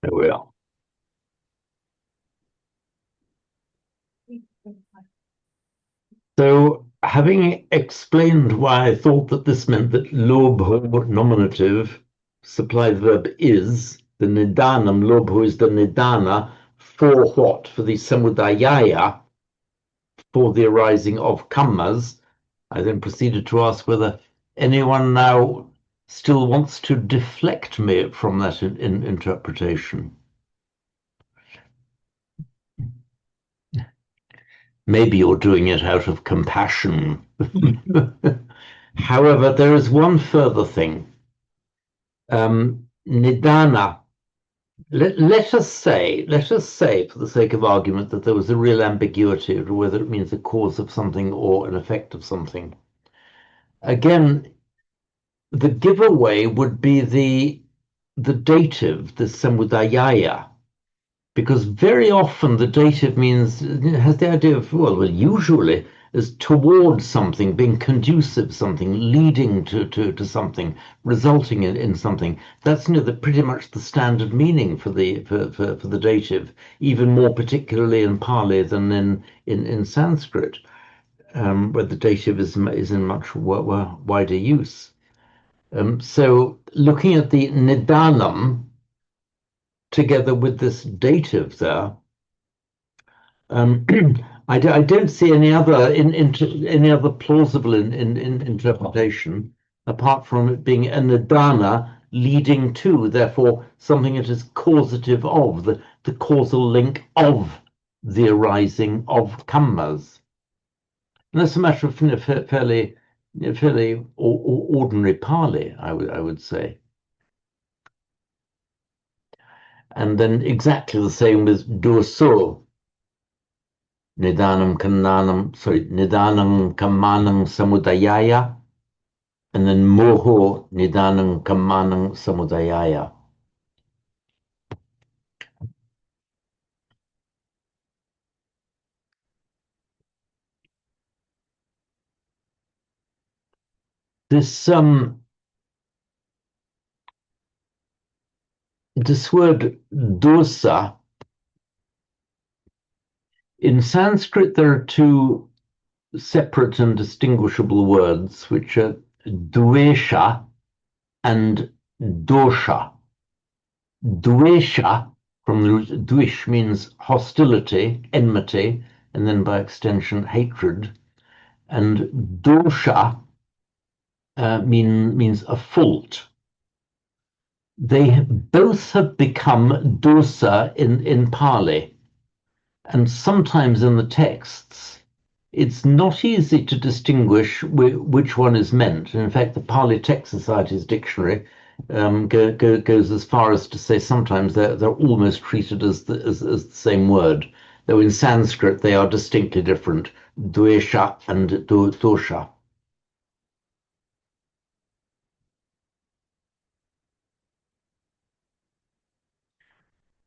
There we are. So, having explained why I thought that this meant that lobho nominative supplied verb is, the nidanam, lobho is the nidana for what? For the samudayaya, for the arising of kammas. I then proceeded to ask whether anyone now still wants to deflect me from that in interpretation. Maybe you're doing it out of compassion. However, there is one further thing. Nidana. Let us say, for the sake of argument, that there was a real ambiguity of whether it means a cause of something or an effect of something. Again, the giveaway would be the dative, the samudayaya, because very often the dative has the idea of, well, usually is towards something, being conducive, something leading to something, resulting in something. That's pretty much the standard meaning for the dative, even more particularly in Pali than in Sanskrit, where the dative is in much wider use. So looking at the nidanam together with this dative there, I don't see any other plausible interpretation apart from it being a nidana leading to, therefore something that is causative of, the causal link of the arising of kammas. And that's a matter of fairly ordinary Pali, I would say. And then exactly the same with doso. Nidanam kammanam samudayaya, and then moho nidanam kammanam samudayaya. This word dosa, in Sanskrit there are two separate and distinguishable words, which are dvesha and dosha. Dvesha, from the root dvish, means hostility, enmity, and then by extension hatred. And dosha means a fault. They both have become dosa in Pali, and sometimes in the texts it's not easy to distinguish which one is meant. And in fact, the Pali Text Society's dictionary goes as far as to say sometimes they're almost treated as the same word, though in Sanskrit they are distinctly different, dvesha and dosha.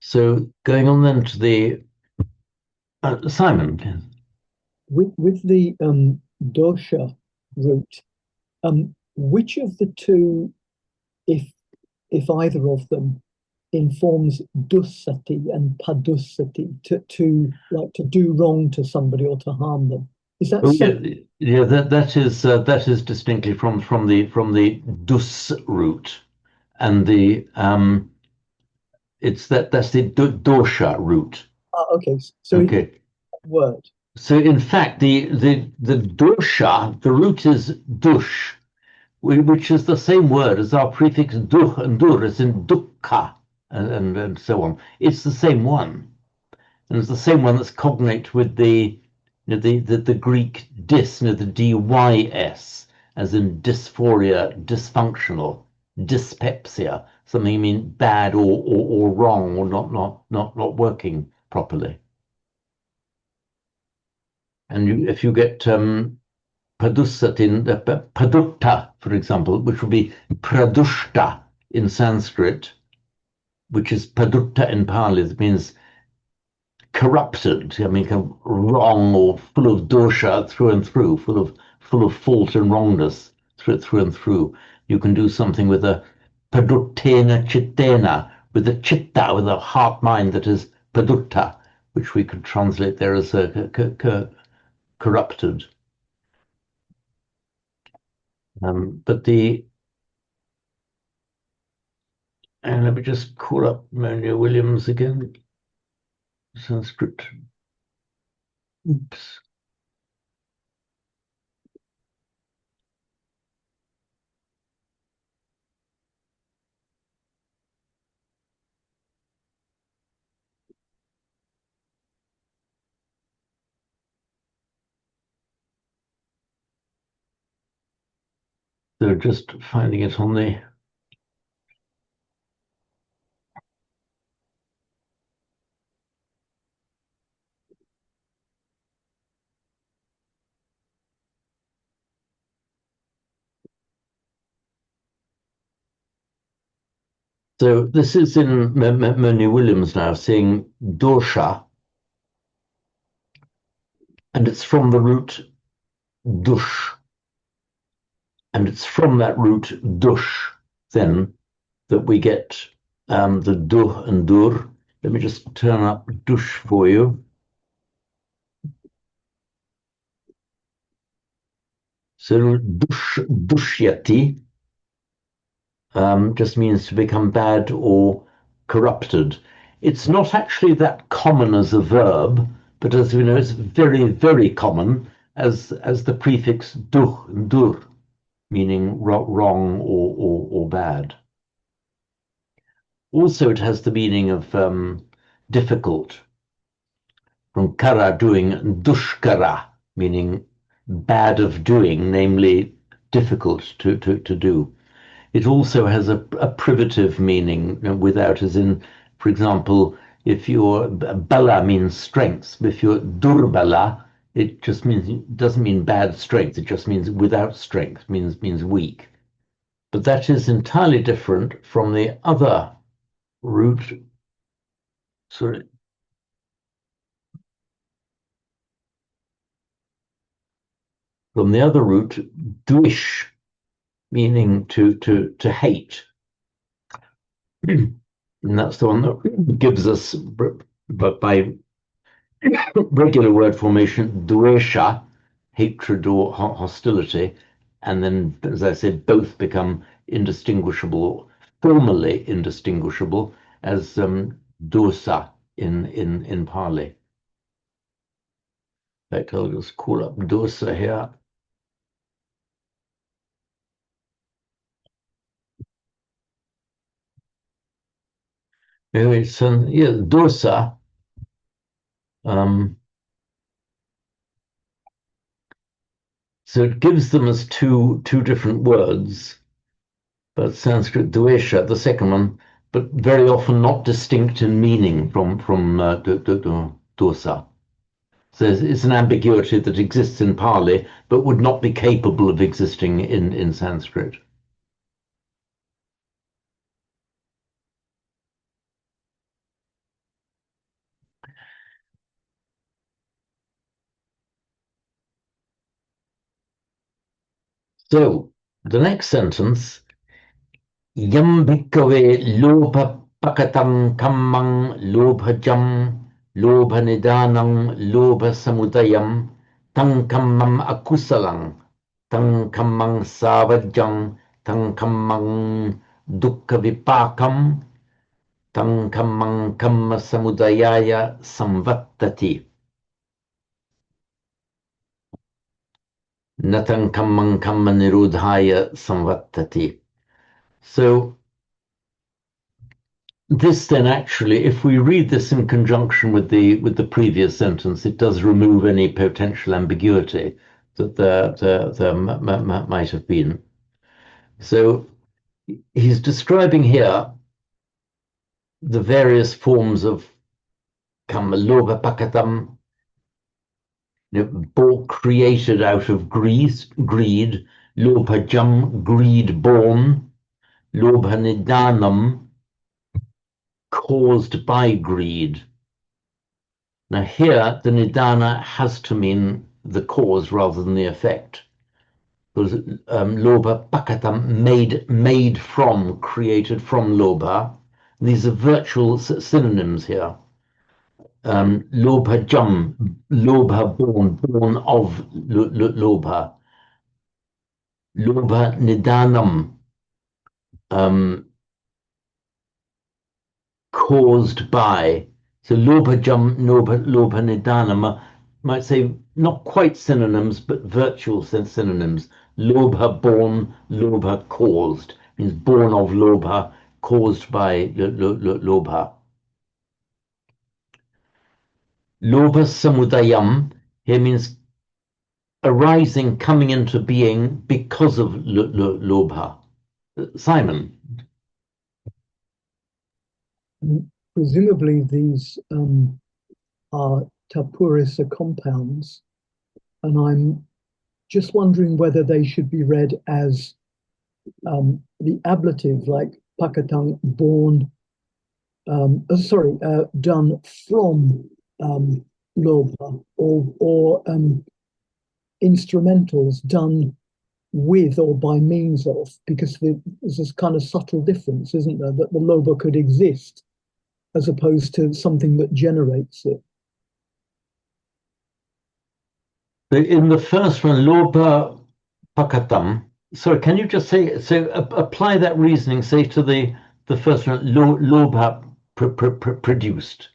So going on then to the Simon. With the dosha root, which of the two, if either of them, informs dussati and padussati, to do wrong to somebody or to harm them? Is that that is distinctly from the dus root, and that's the dosha root. Okay, so okay. Word. So in fact, the dosha, the root is dush, which is the same word as our prefix duh and dur, as in dukkha and so on. It's the same one, and it's the same one that's cognate with the Greek dys, the dys, as in dysphoria, dysfunctional, dyspepsia, something mean bad or wrong or not working properly. And if you get padussatin, padutta, for example, which would be pradushta in Sanskrit, which is padutta in Pali, it means corrupted, kind of wrong or full of dosha through and through, full of fault and wrongness through and through. You can do something with a paduttena chittena, with a chitta, with a heart mind that is padutta, which we could translate there as corrupted. But the and let me just call up Monia Williams again. Sanskrit. Oops. So just finding it on the so this is in Monia Williams now saying dosha, and it's from the root dush, and it's from that root dush then that we get the duh and dur. Let me just turn up dush for you. So dushyati just means to become bad or corrupted. It's not actually that common as a verb, but as we know, it's very, very common as the prefix duh and dur, meaning wrong or bad. Also, it has the meaning of difficult, from kara, doing, and dushkara, meaning bad of doing, namely difficult to do. It also has a privative meaning, without, as in, for example, if your bala means strength, if you're durbala, it just means, it doesn't mean bad strength, it just means without strength, means weak. But that is entirely different from the other root, sorry, from the other root, duish, meaning to hate. And that's the one that gives us, but by regular word formation, dvesha, hatred or hostility, and then, as I said, both become indistinguishable, formally indistinguishable, as dosa in Pali. In fact, I'll just call up dosa here. Anyway, so yeah, dosa. So it gives them as two different words, but Sanskrit dvesha, the second one, but very often not distinct in meaning from dosa. So it's an ambiguity that exists in Pali, but would not be capable of existing in Sanskrit. So the next sentence, yam bhikkhave lobha pakatam kammang lobhajam lobha nidanam lobha samudayam tang kammam akusalang tang kammang savajjang tang kammang dukkha vipakam tang kammang kamma samudayaya samvattati natang kammang kamma nirodhaya samvattati. So this then actually, if we read this in conjunction with the previous sentence, it does remove any potential ambiguity that there might have been. So he's describing here the various forms of kamma, lobha pakatam, created out of greed, lobhajam, greed born, lobha nidanam, caused by greed. Now here, the nidana has to mean the cause rather than the effect. Because lobha pakatam, made from, created from lobha, These are virtual synonyms here. Lobha jam, lobha born, born of lobha. Lobha nidanam, um, caused by. So lobha jam, lobha nidanam might say not quite synonyms, but virtual synonyms. Lobha born, lobha caused. Means born of lobha, caused by lobha. Lobha samudayam here means arising, coming into being because of lobha. Simon. Presumably these are tapurisa compounds, and I'm just wondering whether they should be read as the ablative, like pakatang, born, done from lobha, or instrumentals done with or by means of, because there's this kind of subtle difference, isn't there, that the lobha could exist as opposed to something that generates it. In the first one, lobha pakatam. Sorry, can you just say, so apply that reasoning, say to the first one, lobha produced.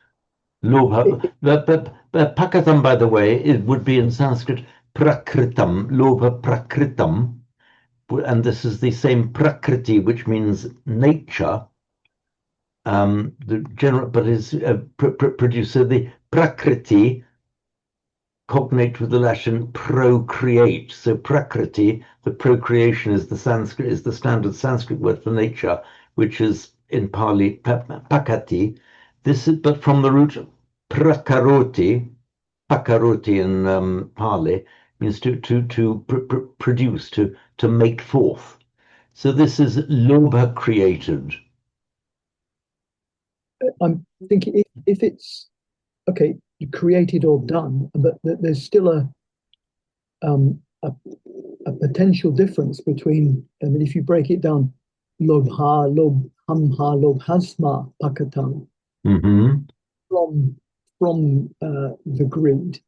Lobha, but pakatam, by the way, it would be in Sanskrit prakritam, lobha prakritam, and this is the same prakriti, which means nature. The general, but is producer the prakriti, cognate with the Latin procreate. So prakriti, the procreation is the Sanskrit, is the standard Sanskrit word for nature, which is in Pali pakati. This is, but from the root prakaroti, pakaroti in Pali means to produce, to make forth. So this is lobha created. I'm thinking if it's okay, created or done, but there's still um, a, a potential difference between, I mean, if you break it down, lobha, lobhamha, lobhasma pakatang, Mm-hmm. from the greed,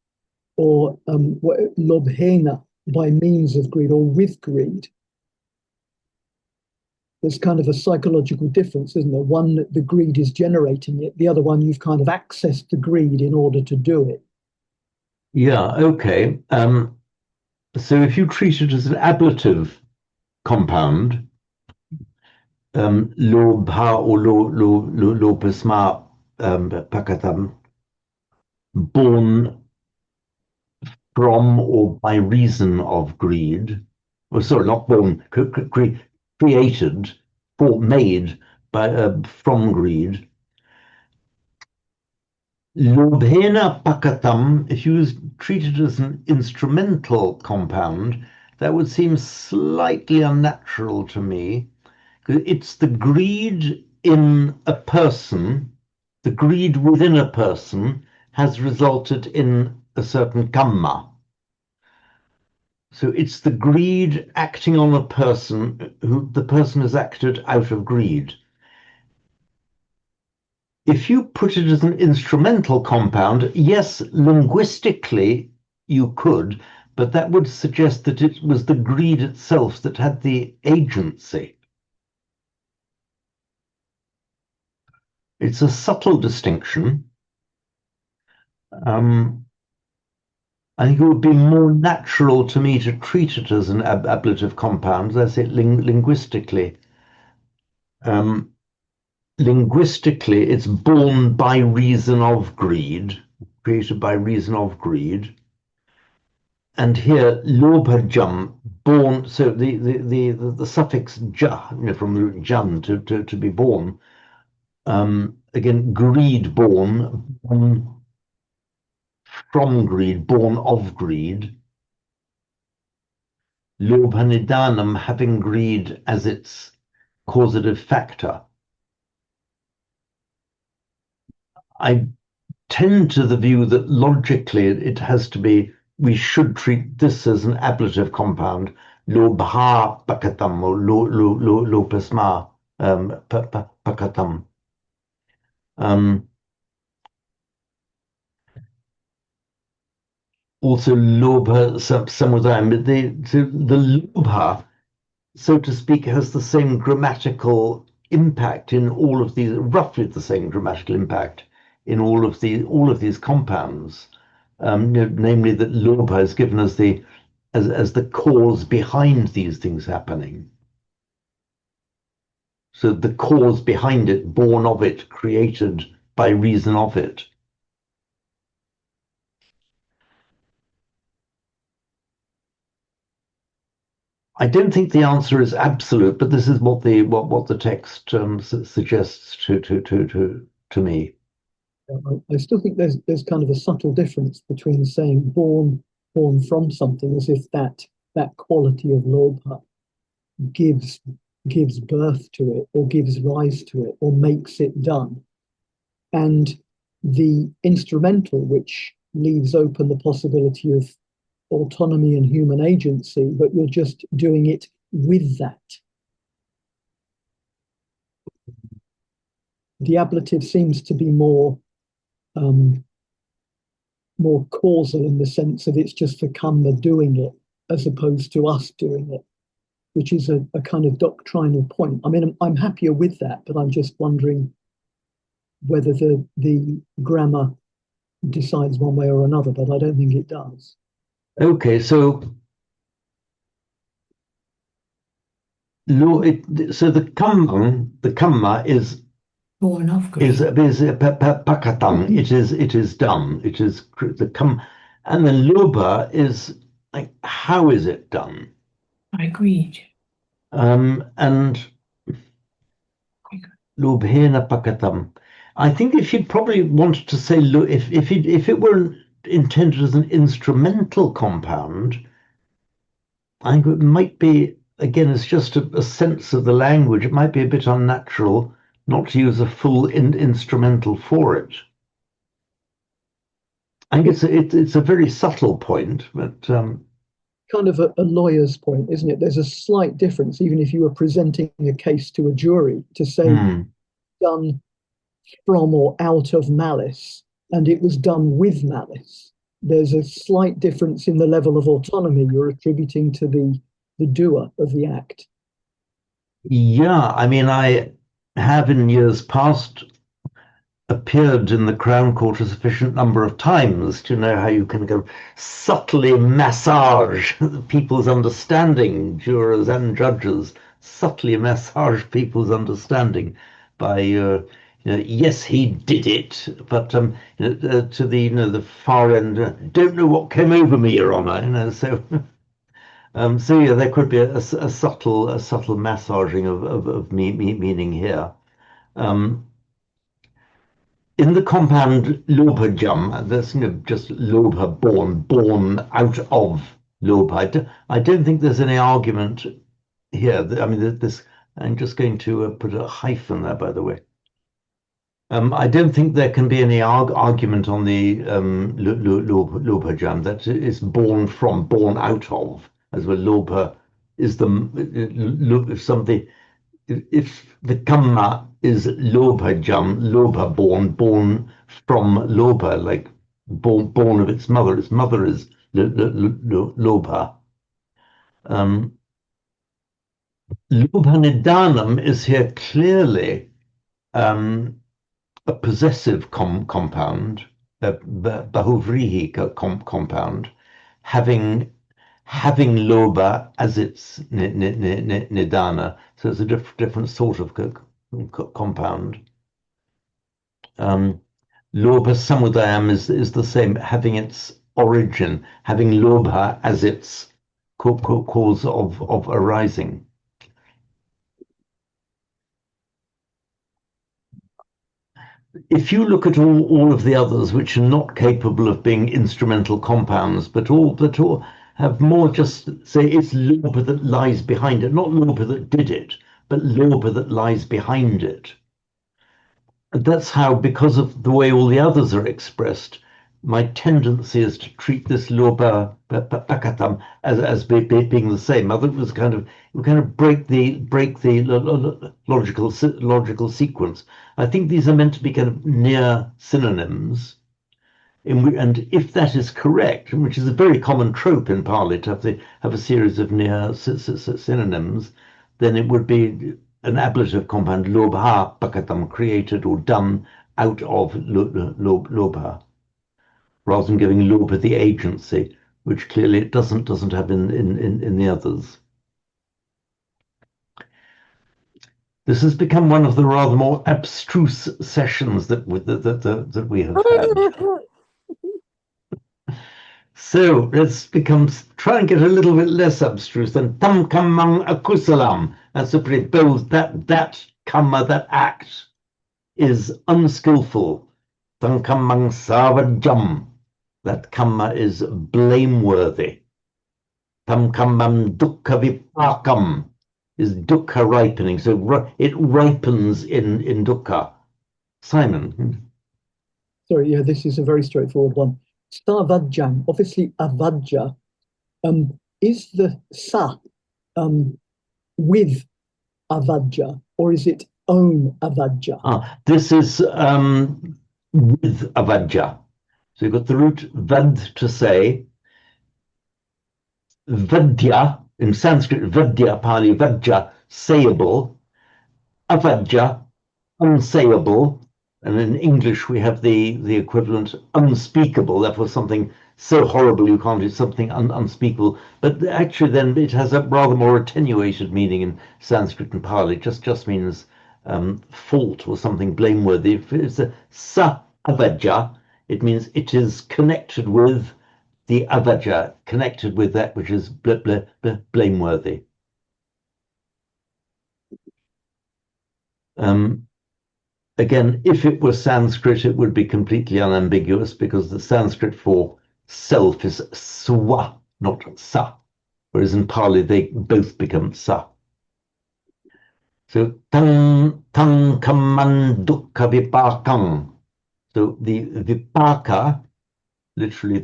or lobhena, by means of greed or with greed. There's kind of a psychological difference, isn't there? One, the greed is generating it. The other one, you've kind of accessed the greed in order to do it. Yeah, okay. So if you treat it as an ablative compound, lobha or lobhasma pakatam, born from or by reason of greed, or sorry, not born, created, or made by from greed. Lobhena pakatam, if you treat it as an instrumental compound, that would seem slightly unnatural to me. It's the greed in a person, the greed within a person has resulted in a certain kamma. So it's the greed acting on a person who the person has acted out of greed. If you put it as an instrumental compound, yes, linguistically you could, but that would suggest that it was the greed itself that had the agency. It's a subtle distinction. I think it would be more natural to me to treat it as an ablative compound, as it linguistically. Um, Linguistically, it's born by reason of greed, created by reason of greed. And here, lobhajam, born, so the suffix ja, from the root jan, to be born. Again, greed born from greed, born of greed. Lobhanidanam, having greed as its causative factor. I tend to the view that logically it has to be, we should treat this as an ablative compound, lobha pakatam or lopasma pakatam. Um, Also, lobha samudayam. The lobha, so to speak, has the same grammatical impact in all of these, roughly the same grammatical impact in all of these compounds. Namely, that lobha is given as the cause behind these things happening. So the cause behind it, born of it, created by reason of it. I don't think the answer is absolute, but this is what the text suggests to me. I still think there's kind of a subtle difference between saying born from something as if that quality of lobha gives gives birth to it or gives rise to it or makes it done, and the instrumental which leaves open the possibility of autonomy and human agency, but you're just doing it with that. The ablative seems to be um, more causal in the sense that it's just the karma doing it as opposed to us doing it, which is a kind of doctrinal point. I mean, I'm happier with that, but I'm just wondering whether the grammar decides one way or another, but I don't think it does. Okay, so so the kamma Born of is pakatang. It is done. It is the kam, and the loba is like how is it done? Agreed. And lobhena pakatam. I think if you'd probably wanted to say if it were intended as an instrumental compound, I think it might be, again, it's just a sense of the language. It might be a bit unnatural not to use a full instrumental for it. I think it's a very subtle point, but Kind of a lawyer's point, isn't it? There's a slight difference, even if you were presenting a case to a jury, to say hmm. done from or out of malice, and it was done with malice. There's a slight difference in the level of autonomy you're attributing to the doer of the act. Yeah, I mean, I have in years past appeared in the Crown Court a sufficient number of times to know how you can go subtly massage people's understanding, jurors and judges, subtly massage people's understanding by, yes, he did it, but to the the far end, don't know what came over me, Your Honour. So. So yeah, there could be a subtle massaging of meaning here. Um, in the compound lobha there's just lobha born out of lobha. I don't think there's any argument here. I mean, this. I'm just going to put a hyphen there, by the way. I don't think there can be any argument on the lobha that it's born out of, as well. Lobha is if something, if the kamma is lobha born from lobha, like born of its mother. Its mother is lobha. Lobha nidanam is here clearly a possessive compound, a bahuvrihi compound, having loba as its nidana. So it's a different sort of compound. Loba samudayam is the same, having its origin, having lobha as its cause of arising. If you look at all of the others which are not capable of being instrumental compounds, but all have more just say it's Loba that lies behind it, not Loba that did it, but Loba that lies behind it. And that's how, because of the way all the others are expressed, my tendency is to treat this loba pakatam as being the same. Other was kind of you kind of break the logical sequence. I think these are meant to be kind of near synonyms. And if that is correct, which is a very common trope in Pali to have a series of near synonyms, then it would be an ablative compound lobha pakatam created or done out of lobha, rather than giving lobha the agency, which clearly it doesn't have in the others. This has become one of the rather more abstruse sessions that we have had. So let's try and get a little bit less abstruse than tam kamang akusalam. That's a pretty bold, that kamma, that act is unskillful. Tam kamang savajam. That kamma is blameworthy. Tam kamam dukkha vipakam is dukkha ripening. So it ripens in dukkha. Simon. Sorry, yeah, this is a very straightforward one. Savajjam, obviously avajja, is the sa with avajja, or is it own avajja? This is with avajja. So you've got the root vad to say, vadya, in Sanskrit, vadya, Pali, vajja, sayable, avajja, unsayable, and in English we have the equivalent unspeakable. That was something so horrible you can't do something unspeakable. But actually, then it has a rather more attenuated meaning in Sanskrit and Pali. It just means fault or something blameworthy. If it's a sa avajja, it means it is connected with the avajja, connected with that which is blameworthy. Again, if it were Sanskrit, it would be completely unambiguous because the Sanskrit for self is swa, not sa, whereas in Pali they both become sa. So tang kaman dukkha vipakam. So the vipaka, literally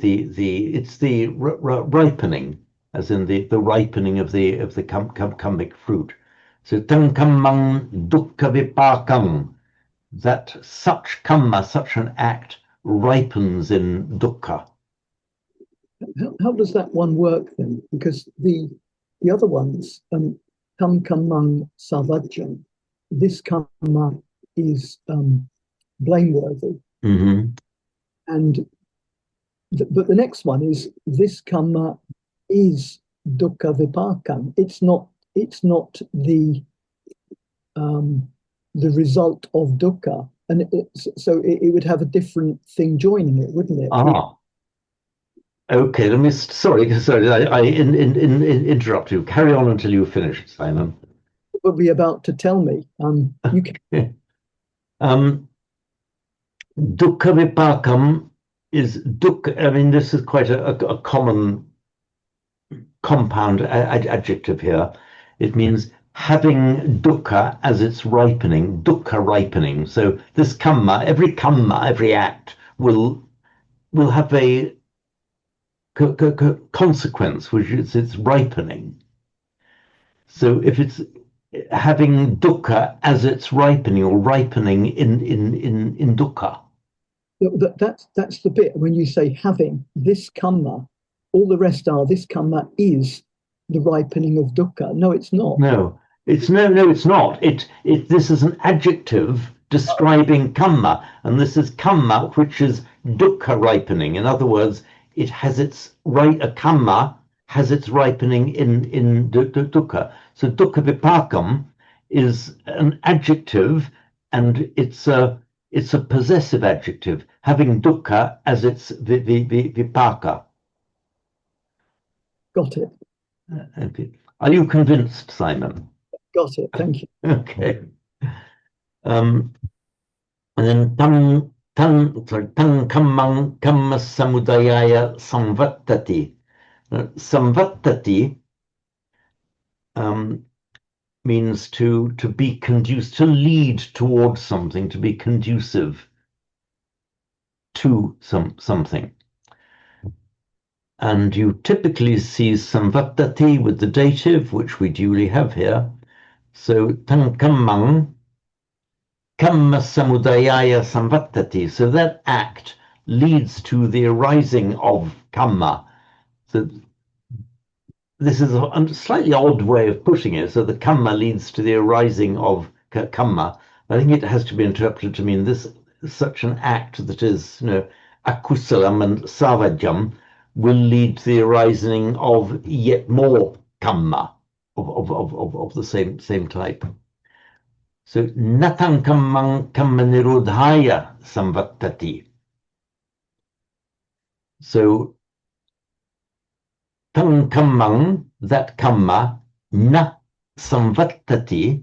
it's the ripening, as in the ripening of the kammic fruit. So tang kamang dukkha vipakam. That such kamma, such an act, ripens in dukkha. How does that one work then? Because the other ones, tam kamang savajjam, this kamma is blameworthy, and but the next one is this kamma is dukkha vipakam. It's not the result of dukkha, and so it would have a different thing joining it, wouldn't it? Okay. Sorry. I interrupt you. Carry on until you finish, Simon. What were you about to tell me? You can. Dukkha vipakam is dukkha. I mean, this is quite a common compound adjective here. It means having dukkha as its ripening, dukkha ripening. So this kamma, every act will have a consequence, which is its ripening. So if it's having dukkha as its ripening or ripening in dukkha. That's the bit when you say having this kamma, all the rest are this kamma is the ripening of dukkha. No, it's not. No, it's not. This is an adjective describing kamma, and this is kamma, which is dukkha ripening. In other words, it has its a kamma has its ripening in dukkha. So dukkha vipakam is an adjective, and it's a possessive adjective, having dukkha as its vipaka. Got it. Okay. Are you convinced, Simon? Got it. Thank you. Okay. And then tam kamma samudayaya samvattati. Samvattati means to be conducive, to lead towards something, to be conducive to something. And you typically see samvattati with the dative, which we duly have here. So tankammang kamma samudayaya samvattati. So that act leads to the arising of kamma. So this is a slightly odd way of putting it. So the kamma leads to the arising of kamma. I think it has to be interpreted to mean this such an act that is, akusalam and savajam will lead to the arising of yet more kamma of the same type. So natang kammang kamma nirodhaya samvattati. So tang kammang, that kamma, na samvattati,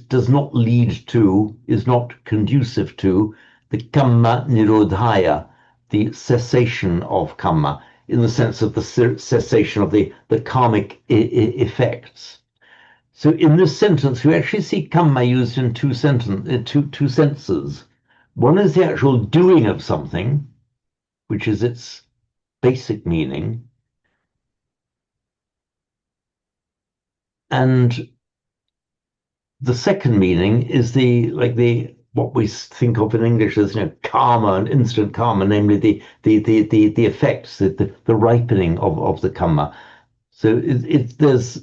does not lead to, is not conducive to the kamma nirodhaya, the cessation of kamma, in the sense of the cessation of the karmic effects. So in this sentence, you actually see kamma used in two senses. One is the actual doing of something, which is its basic meaning, and the second meaning is what we think of in English as karma and instant karma, namely the effects, the ripening of the karma. So there's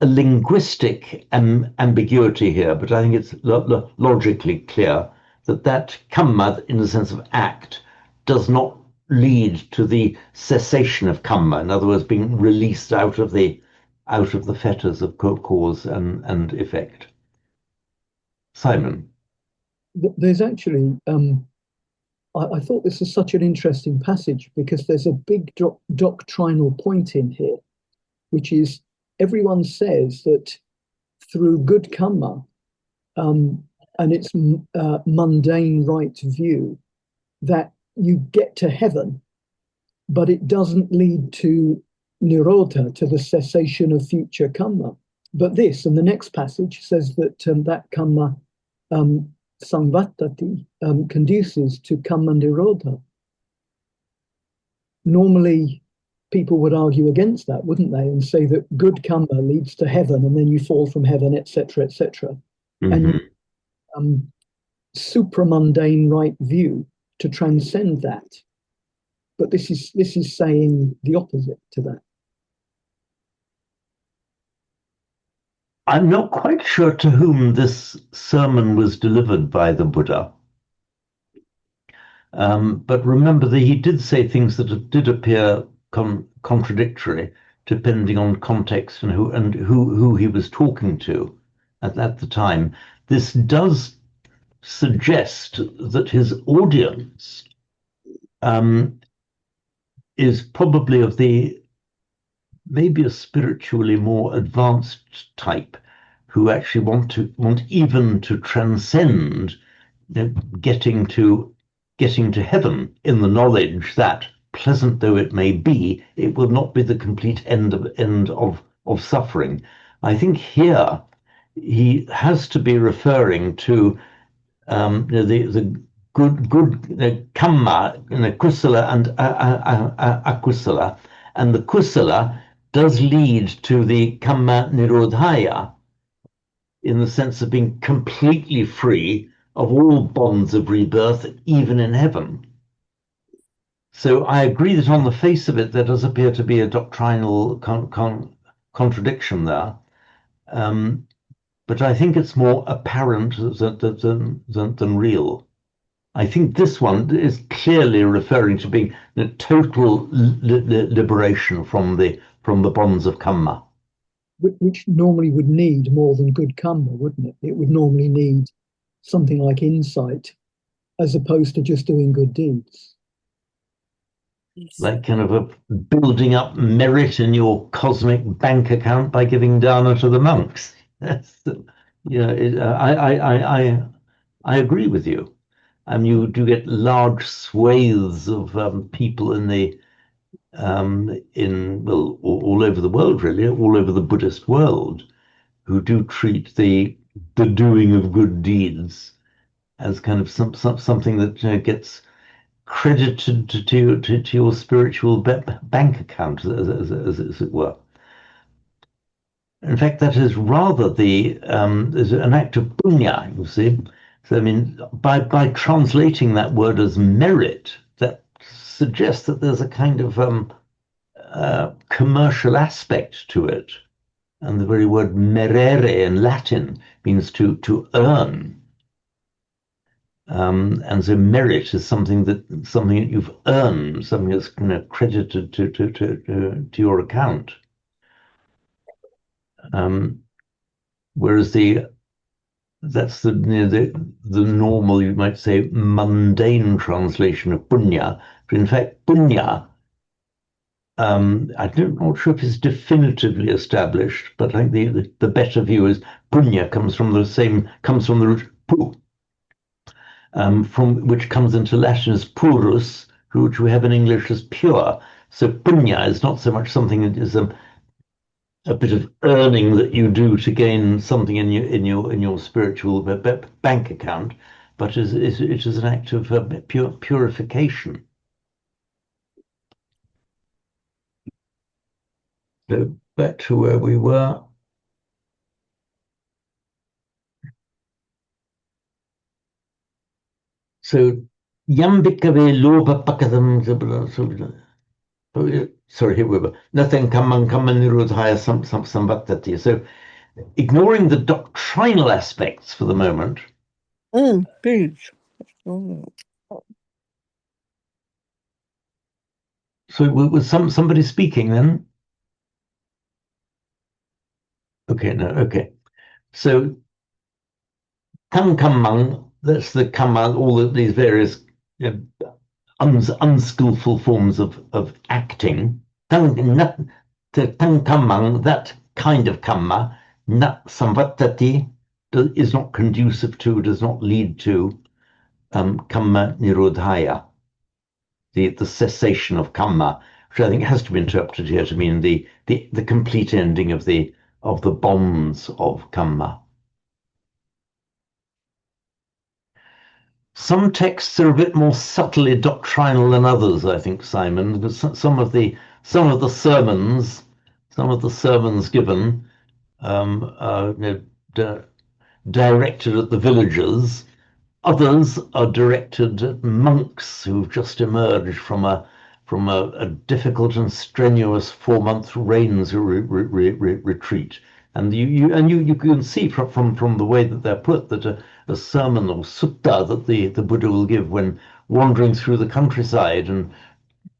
a linguistic ambiguity here, but I think it's logically clear that karma, in the sense of act, does not lead to the cessation of karma. In other words, being released out of the fetters of cause and effect. Simon. There's actually, I thought this was such an interesting passage because there's a big doctrinal point in here, which is everyone says that through good karma and its mundane right view, that you get to heaven, but it doesn't lead to nirodha, to the cessation of future karma. But this and the next passage says that that karma samvattati conduces to karma nirodha. Normally, people would argue against that, wouldn't they, and say that good karma leads to heaven, and then you fall from heaven, etc., etc. Mm-hmm. And supramundane right view to transcend that. But this is saying the opposite to that. I'm not quite sure to whom this sermon was delivered by the Buddha. But remember that he did say things that did appear contradictory, depending on context and who he was talking to at the time. This does suggest that his audience is probably of maybe a spiritually more advanced type, who actually want even to transcend, getting to heaven, in the knowledge that, pleasant though it may be, it will not be the complete end of suffering. I think here he has to be referring to the good kamma, kusala and akusala, and the kusala does lead to the kamma nirodhaya, in the sense of being completely free of all bonds of rebirth, even in heaven. So I agree that on the face of it, there does appear to be a doctrinal contradiction there. But I think it's more apparent than real. I think this one is clearly referring to being the total liberation from the bonds of karma. Which normally would need more than good karma, wouldn't it? It would normally need something like insight, as opposed to just doing good deeds. Like kind of a building up merit in your cosmic bank account by giving dana to the monks. I agree with you. You do get large swathes of people all over the world, really, all over the Buddhist world, who do treat the doing of good deeds as kind of something that gets credited to your spiritual bank account, as it were. In fact, that is rather is an act of punya, you see. So, I mean, by translating that word as merit, that suggests that there's a kind of commercial aspect to it. And the very word merere in Latin means to earn. And so merit is something that you've earned, something that's credited to your account. Whereas that's the normal, you might say, mundane translation of punya. But in fact, punya, I'm not sure if it's definitively established, but I think the better view is punya comes from the root pu, from which comes into Latin as purus, which we have in English as pure. So punya is not so much something that is a bit of earning that you do to gain something in your spiritual bank account, but it is an act of purification. So back to where we were. So yambikave loba pakadam. Sorry, here we were. Nothing kamman nirudhaya samvattati. So ignoring the doctrinal aspects for the moment. Please. So was somebody speaking then? Okay, no, okay. So kamman, that's the kamman, all of these various unskillful forms of acting. Kamman, that kind of kamma, na samvattati, is not conducive to, does not lead to kamma nirodhaya, the cessation of kamma, which I think has to be interpreted here to mean the complete ending of the bonds of kamma. Some texts are a bit more subtly doctrinal than others, I think, Simon. Because some of the sermons given are directed at the villagers. Others are directed at monks who've just emerged from a difficult and strenuous 4-month rains retreat. And you can see from the way that they're put that a sermon or sutta that the Buddha will give when wandering through the countryside and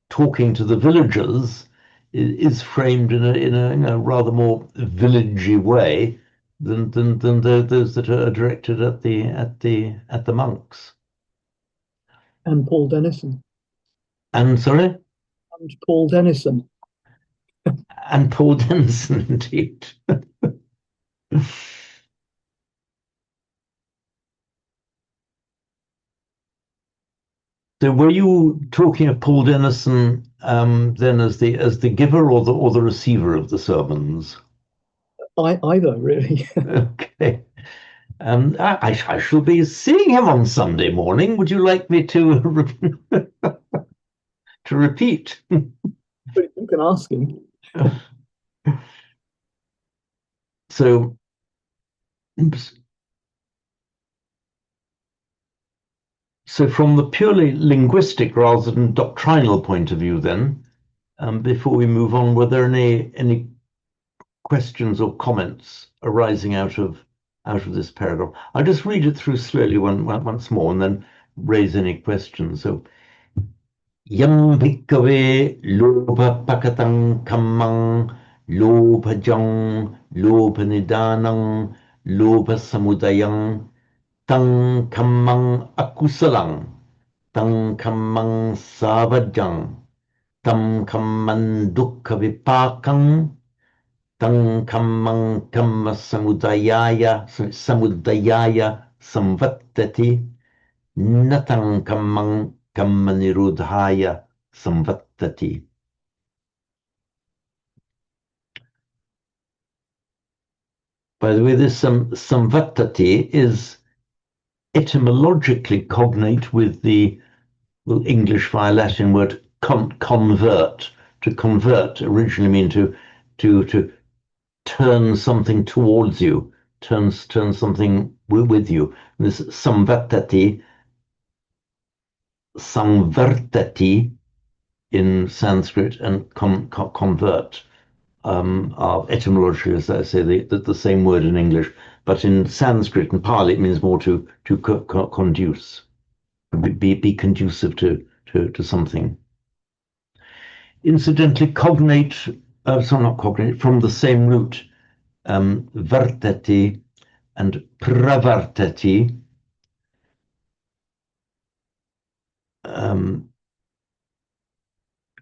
talking to the villagers is framed in a rather more villagey way than those that are directed at the monks. And Paul Denison. And sorry? And Paul Denison. And Paul Denison, indeed. So were you talking of Paul Denison then as the giver or the receiver of the sermons? Either, really. Okay. I shall be seeing him on Sunday morning. Would you like me to repeat? But you can ask him. So, oops. So from the purely linguistic rather than doctrinal point of view then, before we move on, were there any questions or comments arising out of this paragraph? I'll just read it through slowly once more and then raise any questions. So Yam bhikkhave lobha pakatang kammang lobhajang lobhanidanang lobhasamudayang tang kammang akusalang tang kammang savajang tam kammang dukkha vipakang tang kammang kamma samudayaya samvattati natang kammang kamma nirodhaya samvattati. By the way, this samvattati is etymologically cognate with the English via Latin word convert. To convert originally mean to turn something towards you, turn something with you. This samvartati in Sanskrit and convert are etymologically, as I say, the same word in English, but in Sanskrit and Pali it means more to conduce, be conducive to something. Incidentally, cognate, sorry, not cognate, from the same root, vartati and pravartati.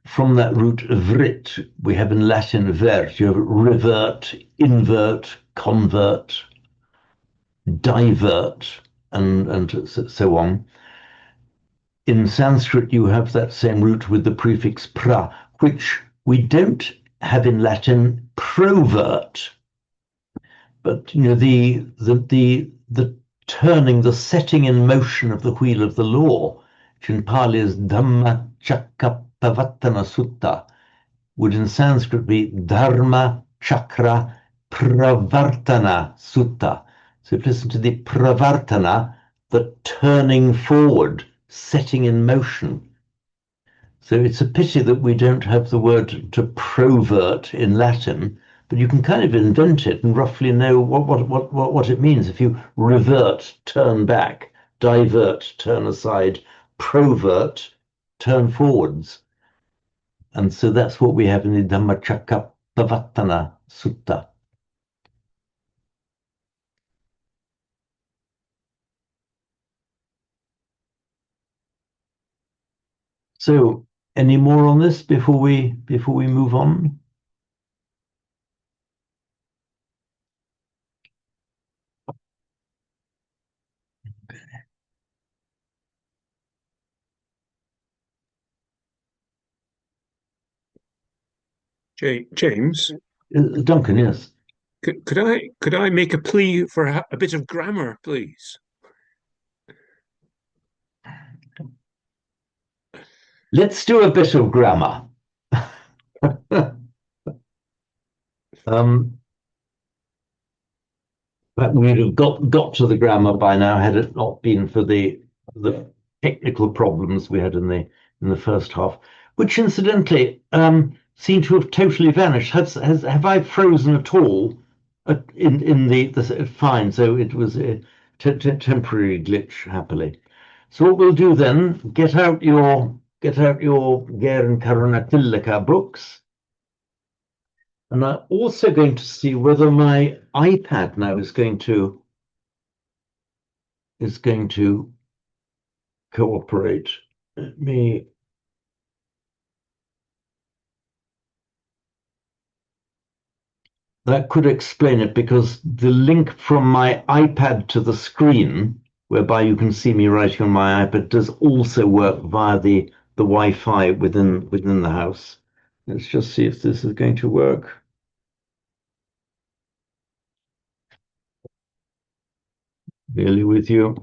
From that root vrit, we have in Latin vert, you have revert, invert, convert, divert, and so on. In Sanskrit, you have that same root with the prefix pra, which we don't have in Latin provert. But you know, the turning, the setting in motion of the wheel of the law, which in Pali is Dhamma Chakkapavatana Sutta, would in Sanskrit be Dharma Chakra Pravartana Sutta. So listen to the Pravartana, the turning forward, setting in motion. So it's a pity that we don't have the word to provert in Latin, but you can kind of invent it and roughly know what it means. If you revert, turn back, divert, turn aside, provert, turn forwards. And so that's what we have in the Dhammacakkappavattana Sutta. So any more on this before we move on? James, Duncan, yes. could I make a plea for a bit of grammar, please? Let's do a bit of grammar. But we'd have got to the grammar by now had it not been for the technical problems we had in the first half, which incidentally seem to have totally vanished. Have I frozen at all in the fine? So it was a temporary glitch, happily. So what we'll do then, get out your Garen Karunatillaka books. And I'm also going to see whether my iPad now is going to cooperate. Let me. That could explain it, because the link from my iPad to the screen, whereby you can see me writing on my iPad, does also work via the Wi-Fi within the house. Let's just see if this is going to work. Really with you.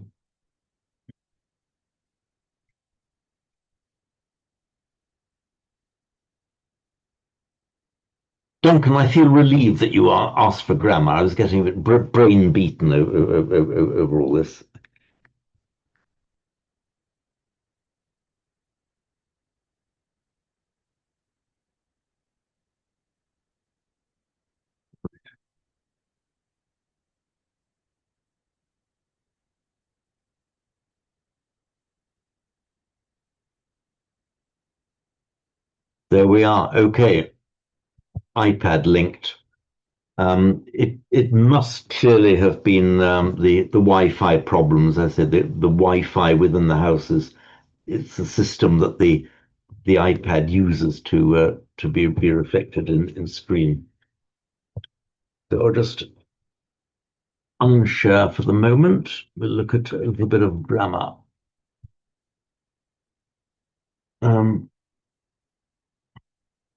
Duncan, I feel relieved that you asked for grammar. I was getting a bit brain beaten over all this. There we are. Okay. iPad linked. It must clearly have been the Wi-Fi problems. As I said, the Wi-Fi within the house it's the system that the iPad uses to be reflected in screen. So I'll just unshare for the moment. We'll look at a little bit of grammar.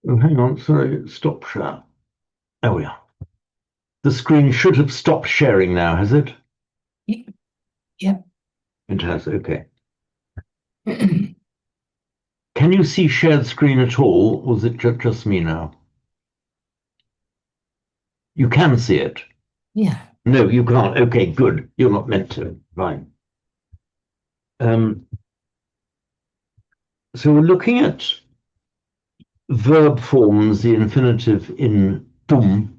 Oh, hang on, sorry, stop share. There we are. The screen should have stopped sharing now, has it? Yep. It has, okay. can you see shared screen at all? Or was it just me now? You can see it. Yeah. No, you can't. Okay, good. You're not meant to. Fine. So we're looking at verb forms, the infinitive in tum.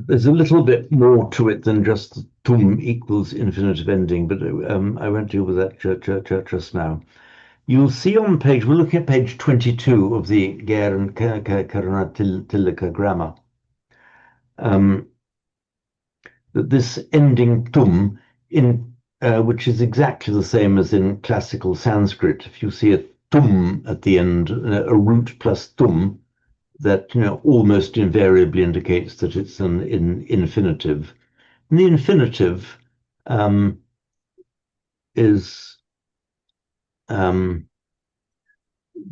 There's a little bit more to it than just tum equals infinitive ending, but I won't deal with that just now. You'll see on page, we're looking at page 22 of the Ger and Karanatilika grammar, that this ending tum, which is exactly the same as in classical Sanskrit. If you see a tum at the end, a root plus tum, that almost invariably indicates that it's an infinitive. And the infinitive is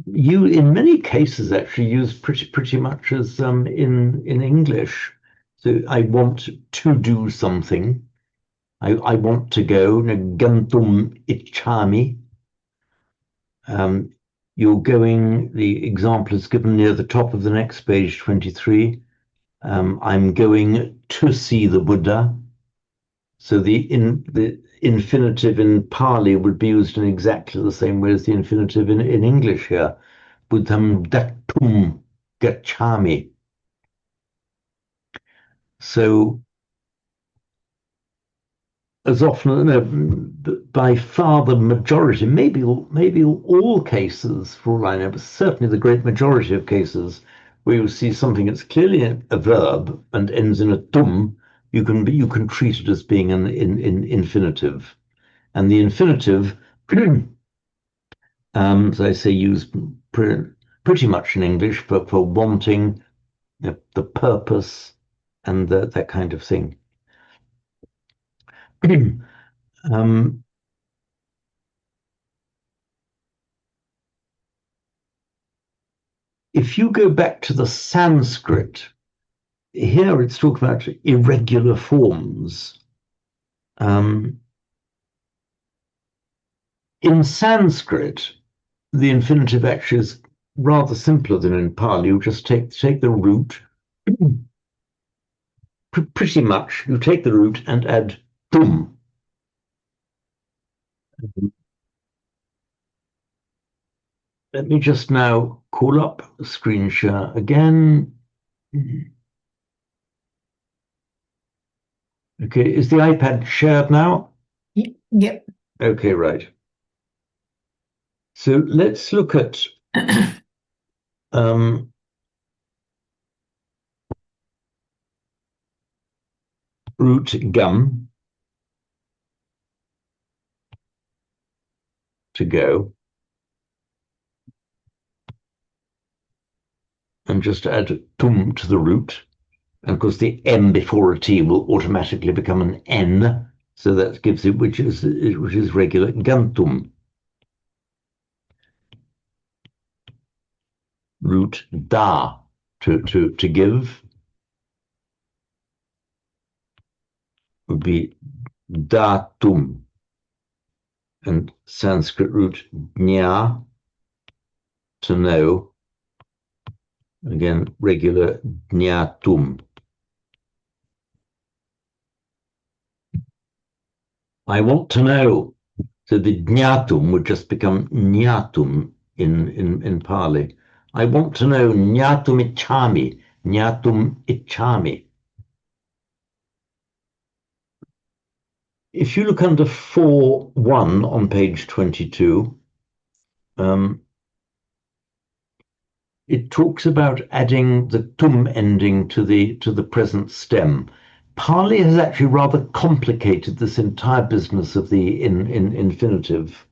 you in many cases actually used pretty much as in English. So I want to do something. I want to go. Gantum ichami. You're going. The example is given near the top of the next page, 23. I'm going to see the Buddha. So the infinitive in Pali would be used in exactly the same way as the infinitive in English here. Buddham datum gacchami. So as often, by far the majority, maybe all cases, for all I know, but certainly the great majority of cases where you see something that's clearly a verb and ends in a tum, you can treat it as being an infinitive, and the infinitive, as I say, used pretty much in English for wanting, the purpose, and that kind of thing. If you go back to the Sanskrit, here it's talking about irregular forms. In Sanskrit, the infinitive actually is rather simpler than in Pali. You just take the root, pretty much, you take the root and add tum. Let me just now call up screen share again. Okay, is the iPad shared now? Yep. Okay, right. So let's look at root gum, to go, and just add tum to the root. And of course, the M before a T will automatically become an N. So that gives it, which is regular gantum. Root da, to give, would be datum. And Sanskrit root nya, to know. Again, regular nyatum. I want to know. So the jnatum would just become nyatum in Pali. I want to know nyatum ichami, nyatum ichami. If you look under 4.1 on page 22, it talks about adding the tum ending to the present stem. Pali has actually rather complicated this entire business of the infinitive.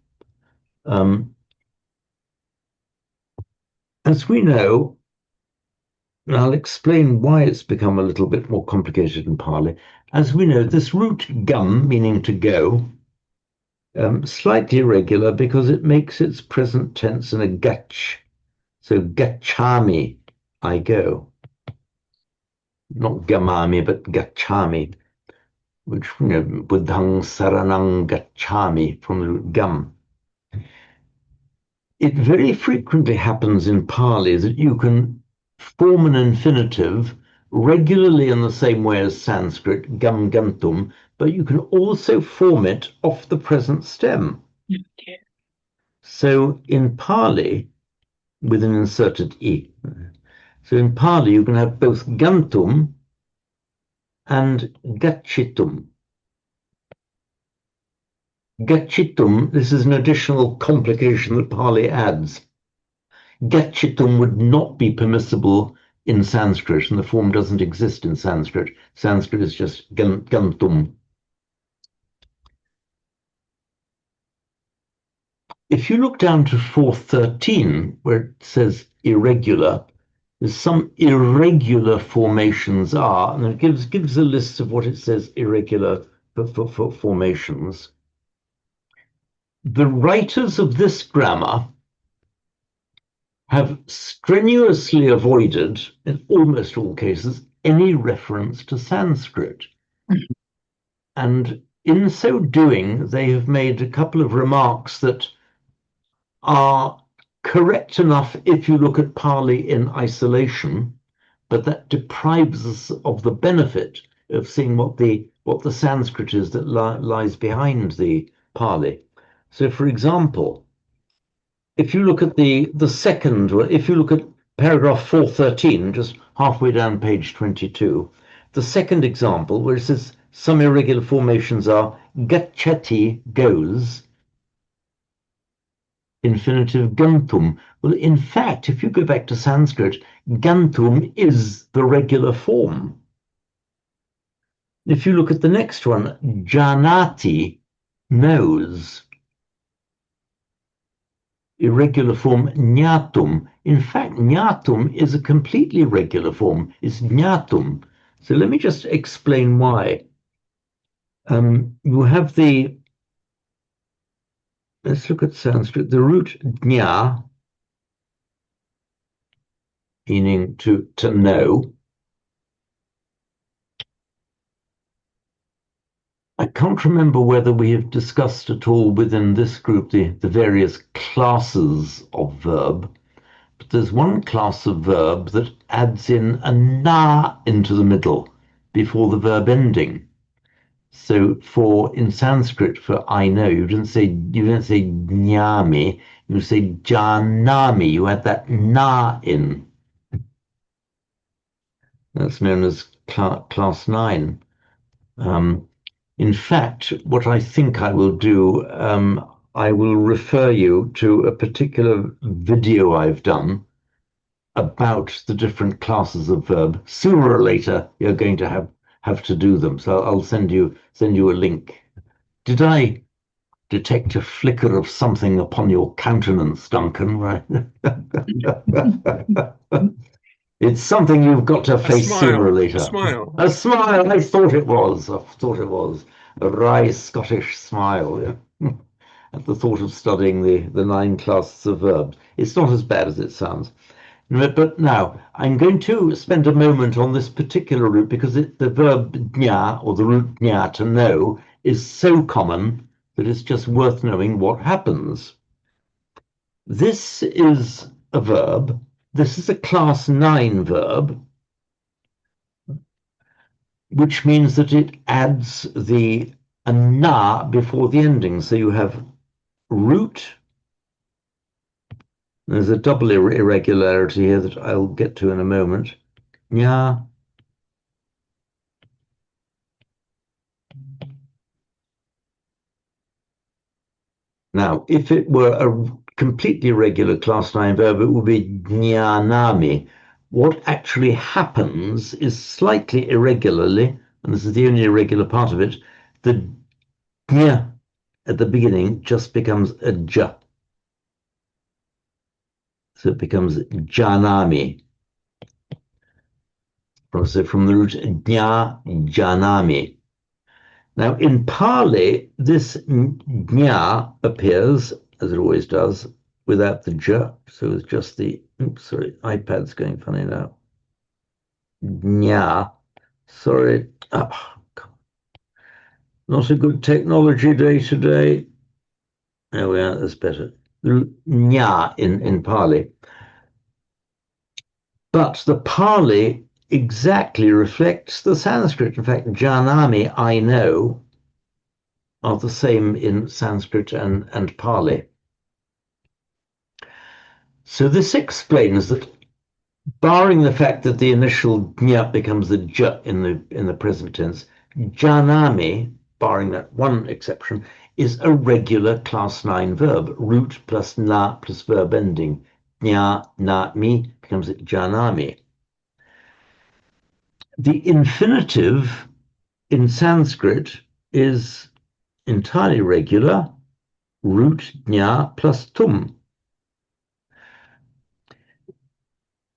As we know, and I'll explain why it's become a little bit more complicated in Pali. As we know, this root gum, meaning to go, slightly irregular because it makes its present tense in a gach. So gachami, I go. Not gamami, but gachami. which, buddhang saranang gacchami, from the root gum. It very frequently happens in Pali that you can form an infinitive regularly in the same way as Sanskrit, gam gantum, but you can also form it off the present stem. Okay. So in Pali, with an inserted E. So in Pali, you can have both gantum and gachitum. Gachitum, this is an additional complication that Pali adds. Gachitum would not be permissible in Sanskrit, and the form doesn't exist in Sanskrit. Sanskrit is just gantum. If you look down to 413, where it says irregular, there's some irregular formations are, and it gives a list of what it says irregular for formations. The writers of this grammar have strenuously avoided, in almost all cases, any reference to Sanskrit. And in so doing, they have made a couple of remarks that are correct enough if you look at Pali in isolation, but that deprives us of the benefit of seeing what the Sanskrit is that lies behind the Pali. So, for example, if you look at the second, if you look at paragraph 413, just halfway down page 22, the second example where it says some irregular formations are gachati, goes, infinitive gantum. Well, in fact, if you go back to Sanskrit, gantum is the regular form. If you look at the next one, janati, knows. Irregular form gnatum. In fact, gnatum is a completely regular form. It's gnatum. So let me just explain why. You have let's look at Sanskrit, the root gna, meaning to know. I can't remember whether we have discussed at all within this group the various classes of verb, but there's one class of verb that adds in a na into the middle before the verb ending. So in Sanskrit, for I know, you don't say jnami, you say janami, you add that na in. That's known as class 9. In fact, what I think I will do, I will refer you to a particular video I've done about the different classes of verb. Sooner or later, you're going to have to do them. So I'll send you a link. Did I detect a flicker of something upon your countenance, Duncan? Right. It's something you've got to face sooner or later. A smile. A smile. I thought it was. A wry Scottish smile. Yeah. At the thought of studying the 9 classes of verbs. It's not as bad as it sounds. But now I'm going to spend a moment on this particular root because the verb gna, or the root gna, to know, is so common that it's just worth knowing what happens. This is a verb. This is a class 9 verb, which means that it adds a na before the ending. So you have root. There's a double irregularity here that I'll get to in a moment. Nya. Now, if it were a completely regular class 9 verb, it would be jnanami. What actually happens is slightly irregularly, and this is the only irregular part of it, the jna at the beginning just becomes a j. So it becomes janami. So from the root jna, janami. Now in Pali, this jna appears, as it always does, without the j. So it's just sorry, iPad's going funny now. Jna, sorry. Oh, Not a good technology day today. There we are, that's better. Nya in Pali. But the Pali exactly reflects the Sanskrit. In fact, Janami, I know, are the same in Sanskrit and Pali. So this explains that, barring the fact that the initial nya becomes the j in the present tense, janami, barring that one exception, is a regular class 9 verb, root plus na plus verb ending. Nya na mi becomes janami. The infinitive in Sanskrit is entirely regular, root nya plus tum.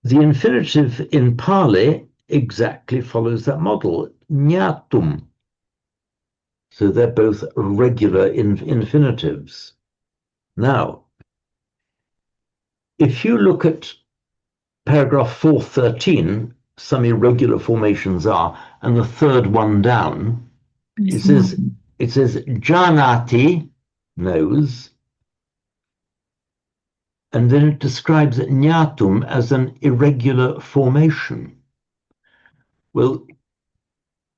The infinitive in Pali exactly follows that model, nyatum. So they're both regular infinitives. Now, if you look at paragraph 413, some irregular formations are, and the third one down, it says janati, knows, and then it describes nyatum as an irregular formation. Well,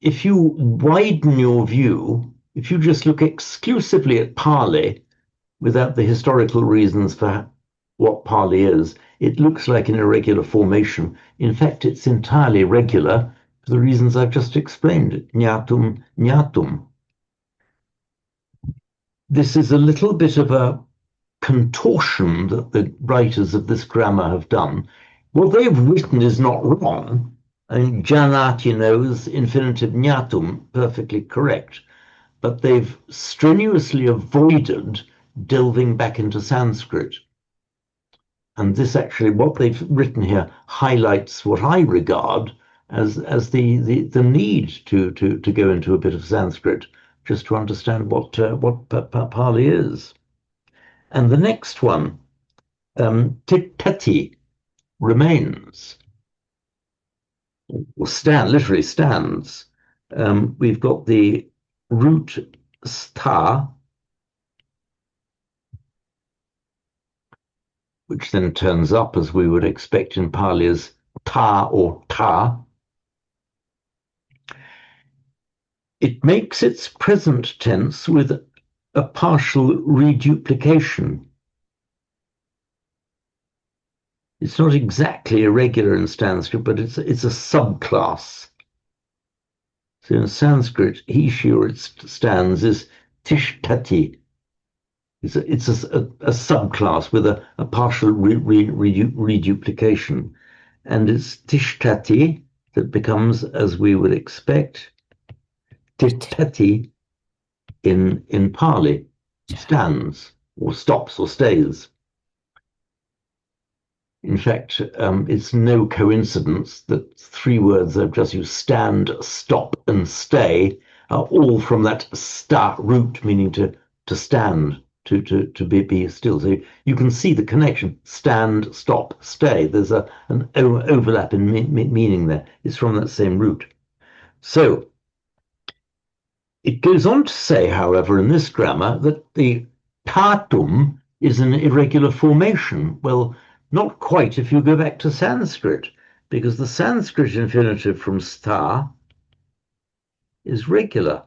if you widen your view, if you just look exclusively at Pali without the historical reasons for what Pali is, it looks like an irregular formation. In fact, it's entirely regular for the reasons I've just explained. Nyatum, nyatum. This is a little bit of a contortion that the writers of this grammar have done. What they've written is not wrong. I mean, janati knows, infinitive nyatum, perfectly correct. But they've strenuously avoided delving back into Sanskrit. And this actually, what they've written here, highlights what I regard as the need to go into a bit of Sanskrit just to understand what Pali is. And the next one, titati, remains, or literally stands. We've got the root sta, which then turns up, as we would expect in Pali, as ta or ta. It makes its present tense with a partial reduplication. It's not exactly irregular in Sanskrit, but it's a subclass. So in Sanskrit, he, she, or it stands is tishtati. It's a subclass with a partial reduplication. And it's tishtati that becomes, as we would expect, titati in Pali, stands or stops or stays. In fact, it's no coincidence that three words I've just used, stand, stop, and stay, are all from that sta root, meaning to stand, to be still. So you can see the connection, stand, stop, stay. There's an overlap in meaning there. It's from that same root. So it goes on to say, however, in this grammar, that the tatum is an irregular formation. Well, not quite if you go back to Sanskrit, because the Sanskrit infinitive from sta is regular.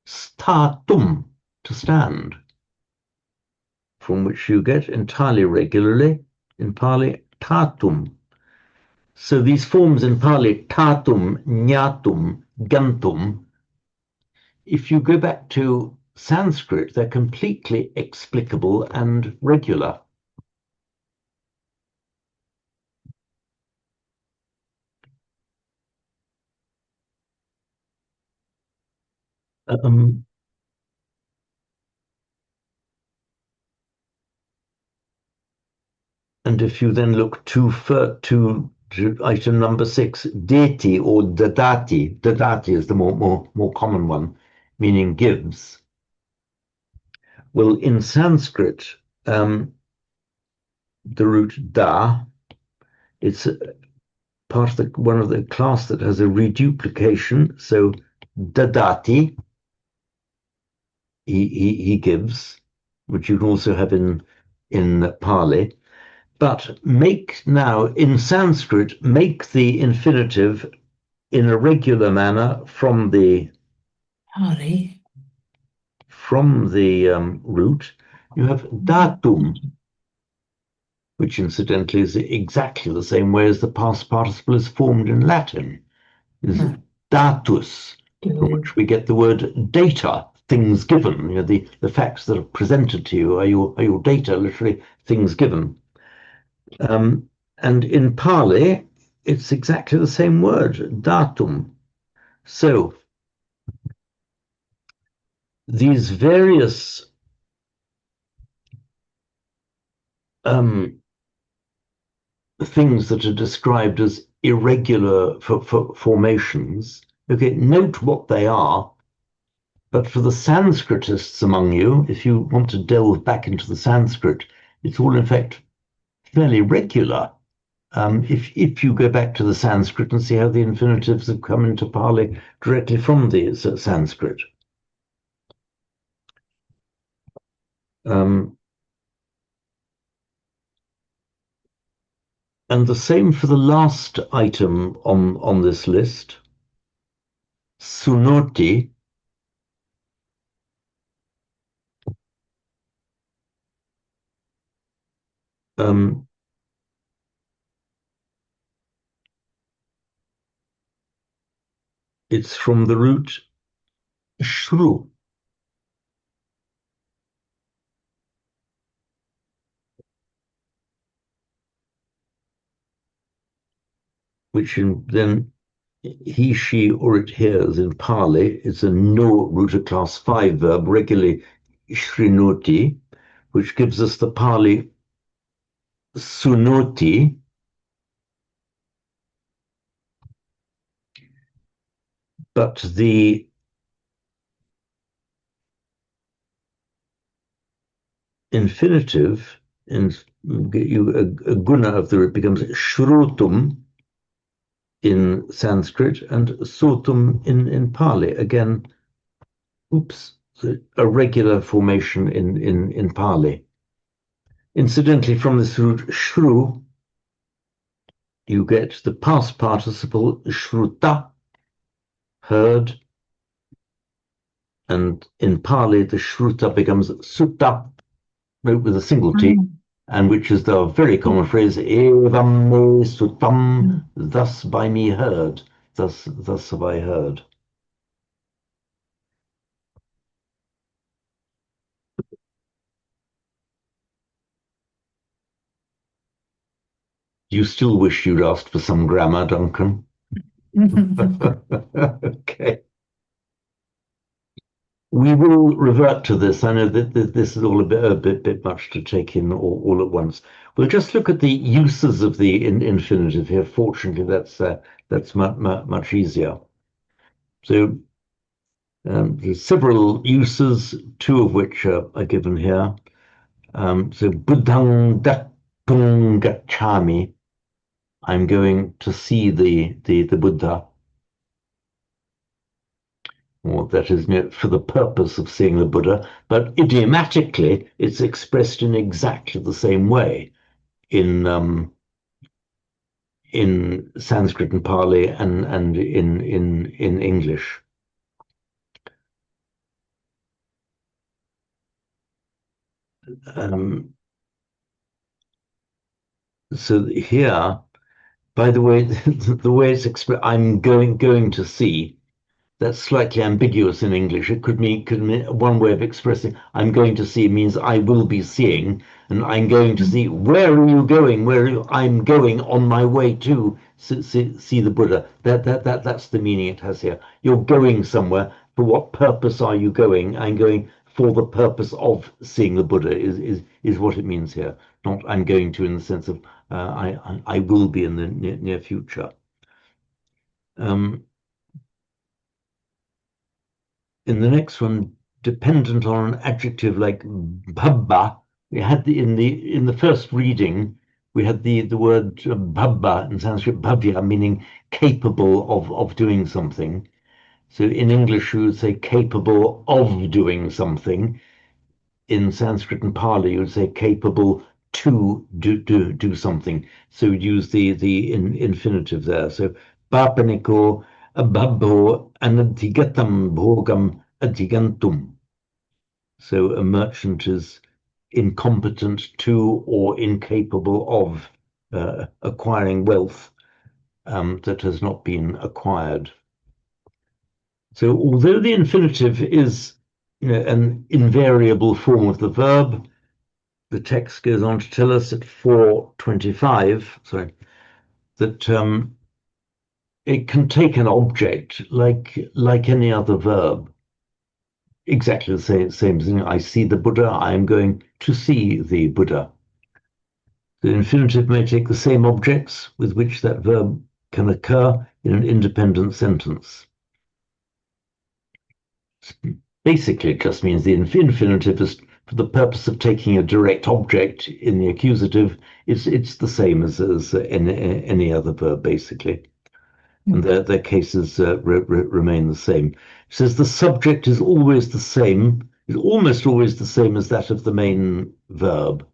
Statum, to stand, from which you get entirely regularly in Pali tatum. So these forms in Pali, tatum, nyatum, gantum, if you go back to Sanskrit, they're completely explicable and regular. And if you then look to item number 6, deti or dadati, dadati is the more common one, meaning gives. Well, in Sanskrit, the root da, it's part of one of the class that has a reduplication. So dadati, he gives, which you can also have in Pali. But make now, in Sanskrit, make the infinitive in a regular manner from the Pali. Root. You have datum, which incidentally is exactly the same way as the past participle is formed in Latin. Is datus, from which we get the word data, things given. You know, the facts that are presented to you are your data, literally things given. And in Pali, it's exactly the same word, datum. So these various things that are described as irregular formations, okay, note what they are. But for the Sanskritists among you, if you want to delve back into the Sanskrit, it's all in fact fairly regular. If you go back to the Sanskrit and see how the infinitives have come into Pali directly from the Sanskrit. And the same for the last item on this list, sunoti. It's from the root shru, which then he, she, or it hears in Pali. It's a no root, a class 5 verb, regularly shrinoti, which gives us the Pali sunoti. But the infinitive, a guna of the root becomes shrutum in Sanskrit and sotum in Pali. Again, a regular formation in Pali. Incidentally, from this root shru, you get the past participle shruta, heard, and in Pali the shruta becomes sutta, with a single T, and which is the very common phrase, evam me suttam, thus by me heard, thus have I heard. You still wish you'd asked for some grammar, Duncan? Okay. We will revert to this. I know that this is all a bit much to take in all at once. We'll just look at the uses of the infinitive here. Fortunately, that's much easier. So there's several uses, two of which are given here. So buddhang dattung gacchami. I'm going to see the Buddha. Or that is, for the purpose of seeing the Buddha, but idiomatically it's expressed in exactly the same way in Sanskrit and Pali and in English. So here, by the way, the way it's expressed, I'm going to see. That's slightly ambiguous in English. It could mean one way of expressing I'm going to see means I will be seeing, and I'm going to see. Where are you going? I'm going on my way to see the Buddha. That's the meaning it has here. You're going somewhere. For what purpose are you going? I'm going for the purpose of seeing the Buddha. Is what it means here. Not I'm going to in the sense of I will be in the near future. In the next one, dependent on an adjective like bhabba, we had in the first reading, we had the word bhabba in Sanskrit, bhavya, meaning capable of doing something. So in English, you would say capable of doing something. In Sanskrit and Pali, you would say capable to do something. So you'd use the infinitive there. So papaniko abhabho anadhigatam bhogam adhigantum. So a merchant is incompetent to or incapable of acquiring wealth that has not been acquired. So although the infinitive is an invariable form of the verb, the text goes on to tell us at 425, that it can take an object like any other verb. Exactly the same as I see the Buddha, I am going to see the Buddha. The infinitive may take the same objects with which that verb can occur in an independent sentence. Basically, it just means the infinitive is for the purpose of taking a direct object in the accusative. It's the same as any other verb, basically. And their cases remain the same. It says the subject is always the same, is almost always the same as that of the main verb.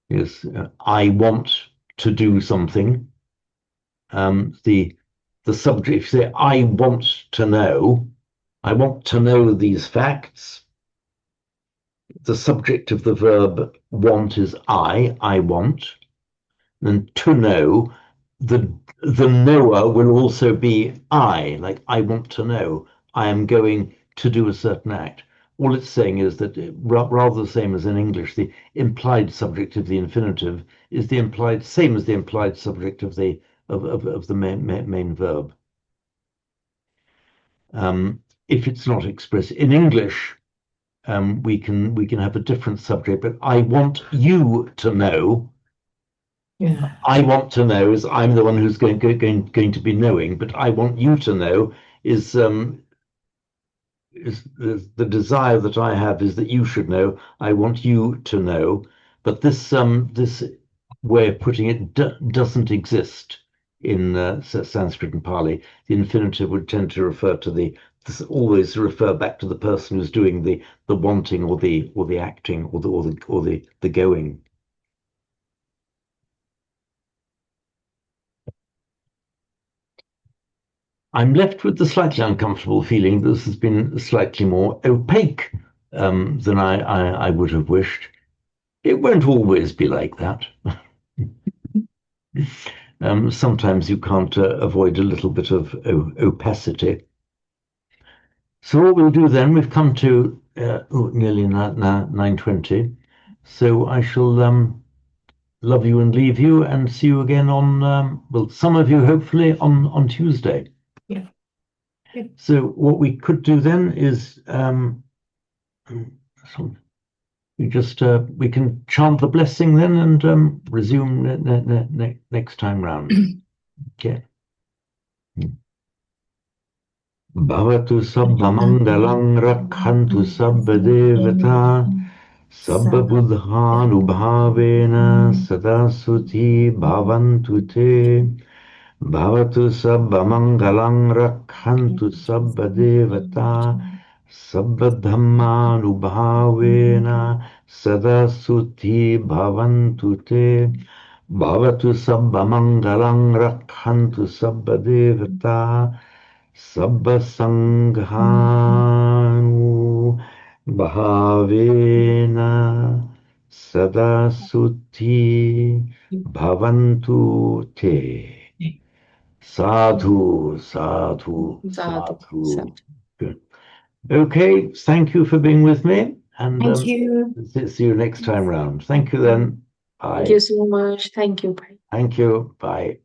Yes, I want to do something. The subject, if you say, I want to know these facts. The subject of the verb want is I want. And to know, the knower will also be I, like I want to know. I am going to do a certain act. All it's saying is that rather the same as in English, the implied subject of the infinitive is the implied same as the implied subject of the main verb. If it's not expressed in English, we can have a different subject. But I want you to know. Yeah. I want to know is I'm the one who's going to be knowing. But I want you to know is the desire that I have is that you should know. I want you to know. But this way of putting it doesn't exist in Sanskrit and Pali. The infinitive would tend to refer to always refer back to the person who's doing the wanting or the acting or the going. I'm left with the slightly uncomfortable feeling that this has been slightly more opaque than I would have wished. It won't always be like that. Sometimes you can't avoid a little bit of opacity. So what we'll do then, we've come to nearly 9:20. So I shall love you and leave you and see you again on, well, some of you hopefully on Tuesday. Yeah. Yeah. So what we could do then is we can chant the blessing then and resume next time round. Okay. Bhavatu sabba mangalang rakhantu sabba devata sabba buddhanubhavena sada suti bhavantu te. Bhavatu sabba mangalang rakhantu sabba devata sabba dhammanubhavena sada suti bhavantu te. Bhavatu sabba mangalang rakhantu sabba devata sabba sanghanu bhavena sada suti bhavantu te. Sadhu, sadhu, sadhu. Good. Okay, thank you for being with me, and Thank you. see you next time round. Thank you then. Bye. Thank you so much. Thank you. Bye. Thank you. Bye.